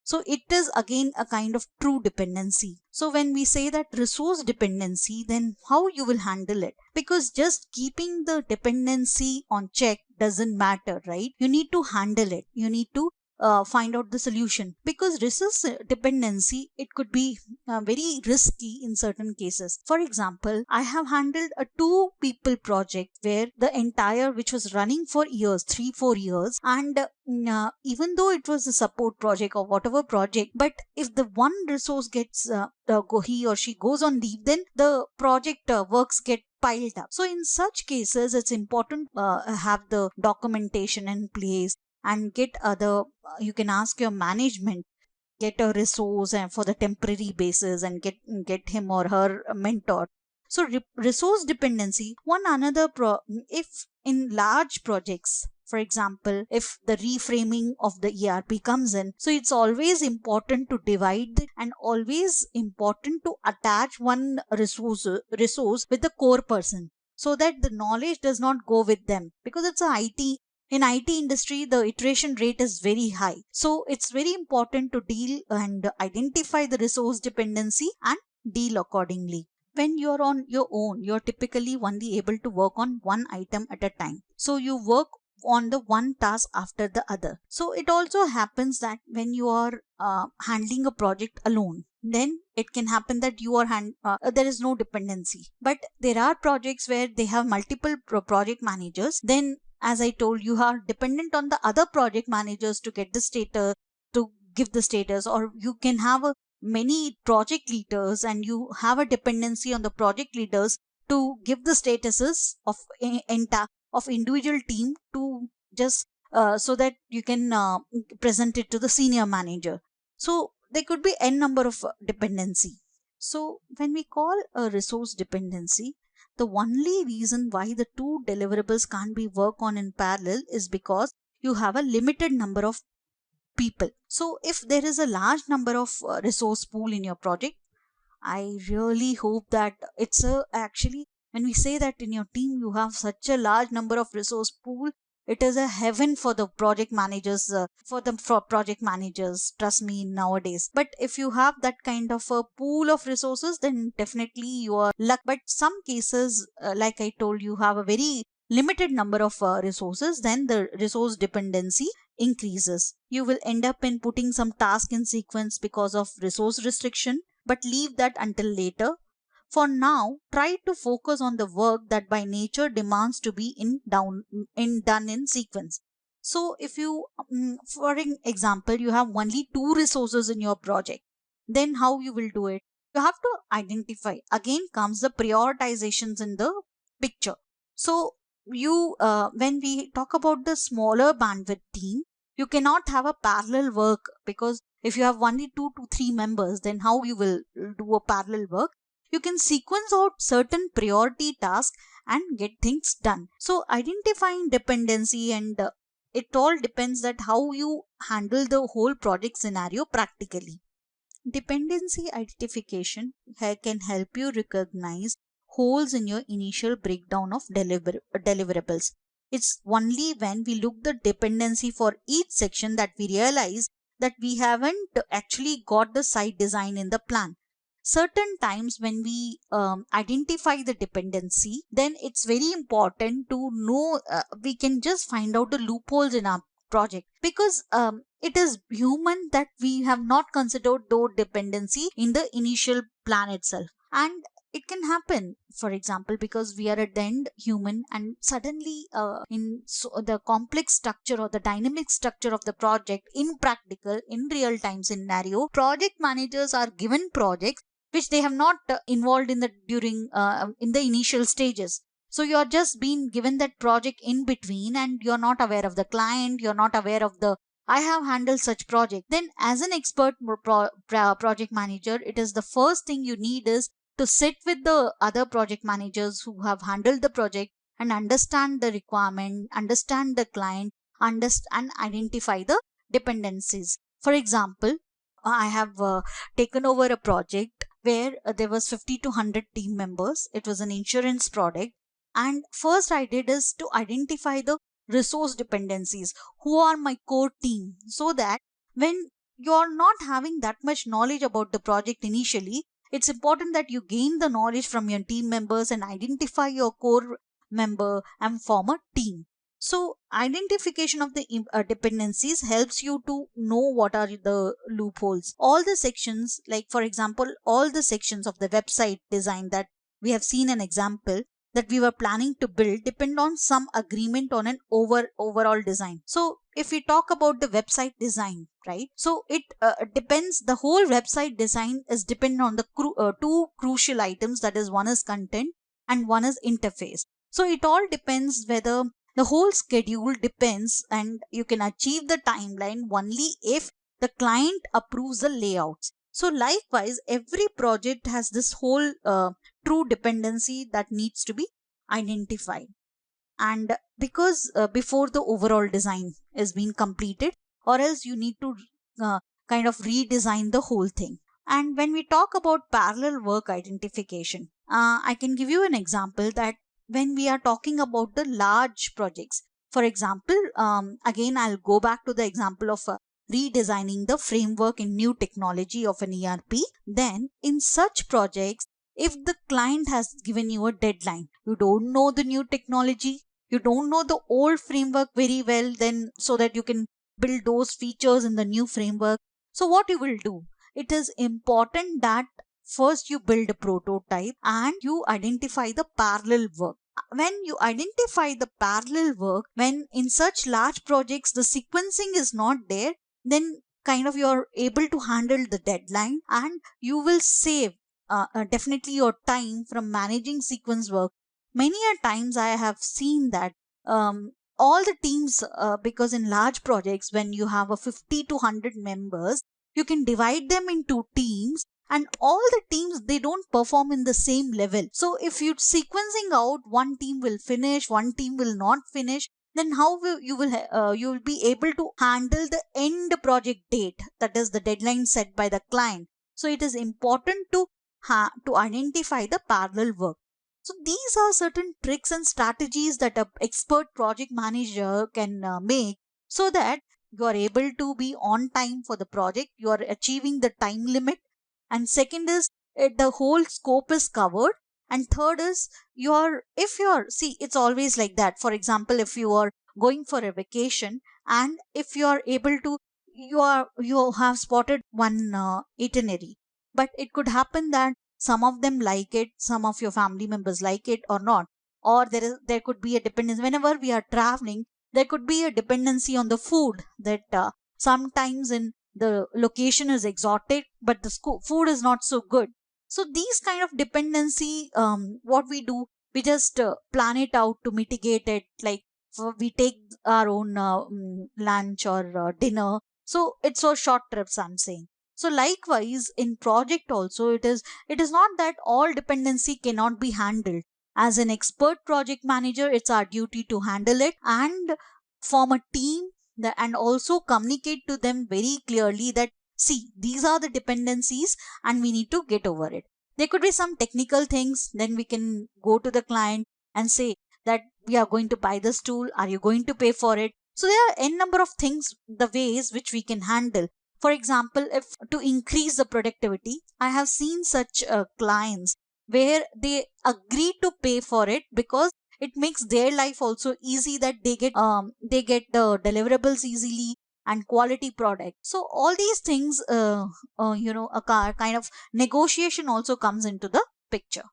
So it is again a kind of true dependency. So when we say that resource dependency, then how you will handle it? Because just keeping the dependency on check doesn't matter, right? You need to handle it. You need to find out the solution, because resource dependency, it could be very risky in certain cases. For example, I have handled a two people project where the entire, which was running for years, 3 4 years, and even though it was a support project or whatever project, but if the one resource gets he or she goes on leave, then the project works get piled up. So in such cases, it's important have the documentation in place and get other, you can ask your management, get a resource and for the temporary basis, and get him or her a mentor. So resource dependency, one another if in large projects, for example, if the reframing of the ERP comes in, so it's always important to divide it, and always important to attach one resource with the core person, so that the knowledge does not go with them, because it's a IT. In IT industry, the iteration rate is very high. So it's very important to deal and identify the resource dependency and deal accordingly. When you're on your own, you're typically only able to work on one item at a time. So you work on the one task after the other. So it also happens that when you are handling a project alone, then it can happen that you are there is no dependency. But there are projects where they have multiple project managers. Then, as I told, you are dependent on the other project managers to get the status, to give the status, or you can have many project leaders and you have a dependency on the project leaders to give the statuses of of individual team, to just so that you can present it to the senior manager. So there could be n number of dependency. So when we call a resource dependency, the only reason why the two deliverables can't be worked on in parallel is because you have a limited number of people. So if there is a large number of resource pool in your project, I really hope that it's a actually, when we say that in your team you have such a large number of resource pool, it is a heaven for the project managers, for project managers, trust me, nowadays. But if you have that kind of a pool of resources, then definitely you are luck. But some cases, like I told, you have a very limited number of resources, then the resource dependency increases. You will end up in putting some task in sequence because of resource restriction, but leave that until later. For now, try to focus on the work that by nature demands to be done in sequence. So if you, for an example, you have only two resources in your project, then how you will do it? You have to identify. Again comes the prioritizations in the picture. So you, when we talk about the smaller bandwidth team, you cannot have a parallel work, because if you have only 2 to 3 members, then how you will do a parallel work? You can sequence out certain priority tasks and get things done. So identifying dependency, and it all depends that how you handle the whole project scenario practically. Dependency identification can help you recognize holes in your initial breakdown of deliverables. It's only when we look the dependency for each section that we realize that we haven't actually got the site design in the plan. Certain times when we identify the dependency, then it's very important to know, we can just find out the loopholes in our project, because it is human that we have not considered those dependency in the initial plan itself. And it can happen, for example, because we are at the end human, and suddenly the complex structure or the dynamic structure of the project in practical, in real time scenario, project managers are given projects which they have not involved in the during in the initial stages. So you're just being given that project in between, and you're not aware of the client, you're not aware of the, I have handled such project. Then as an expert project manager, it is the first thing you need is to sit with the other project managers who have handled the project and understand the requirement, understand the client, understand and identify the dependencies. For example, I have taken over a project where there was 50 to 100 team members. It was an insurance product, and first I did is to identify the resource dependencies, who are my core team, so that when you're not having that much knowledge about the project initially, it's important that you gain the knowledge from your team members and identify your core member and form a team. So identification of the dependencies helps you to know what are the loopholes. All the sections, like for example, all the sections of the website design that we have seen an example that we were planning to build depend on some agreement on an overall design. So if we talk about the website design, right, so it depends, the whole website design is dependent on the two crucial items, that is, one is content and one is interface. So it all depends whether the whole schedule depends, and you can achieve the timeline only if the client approves the layouts. So likewise, every project has this whole true dependency that needs to be identified. And because before the overall design is being completed, or else you need to uh, kind of redesign the whole thing. And when we talk about parallel work identification, I can give you an example that when we are talking about the large projects, for example, again I'll go back to the example of redesigning the framework in new technology of an ERP. Then in such projects, if the client has given you a deadline, you don't know the new technology, you don't know the old framework very well, then so that you can build those features in the new framework. So what you will do, it is important that first you build a prototype and you identify the parallel work. When you identify the parallel work, when in such large projects the sequencing is not there, then kind of you're able to handle the deadline, and you will save definitely your time from managing sequence work. Many a times I have seen that all the teams, because in large projects when you have a 50 to 100 members, you can divide them into teams, and all the teams, they don't perform in the same level. So if you sequencing out, one team will finish, one team will not finish, then how will you will be able to handle the end project date, that is the deadline set by the client. So it is important to identify the parallel work. So these are certain tricks and strategies that a expert project manager can make, so that you are able to be on time for the project, you are achieving the time limit, and second is the whole scope is covered, and third is your, if you're, see, it's always like that. For example, if you are going for a vacation, and if you are able to, you have spotted one itinerary, but it could happen that some of them like it, some of your family members like it or not, or there could be a dependence whenever we are traveling. There could be a dependency on the food, that sometimes in the location is exotic but the food is not so good. So these kind of dependency, what we do, we just plan it out to mitigate it, like we take our own lunch or dinner, so it's so short trips, I'm saying. So likewise in project also, it is not that all dependency cannot be handled. As an expert project manager, it's our duty to handle it and form a team, and also communicate to them very clearly that, see, these are the dependencies and we need to get over it. There could be some technical things, then we can go to the client and say that we are going to buy this tool, are you going to pay for it? So there are n number of things, the ways which we can handle. For example, if to increase the productivity, I have seen such clients where they agree to pay for it because it makes their life also easy, that they get the deliverables easily and quality product. So all these things, a kind of negotiation also comes into the picture.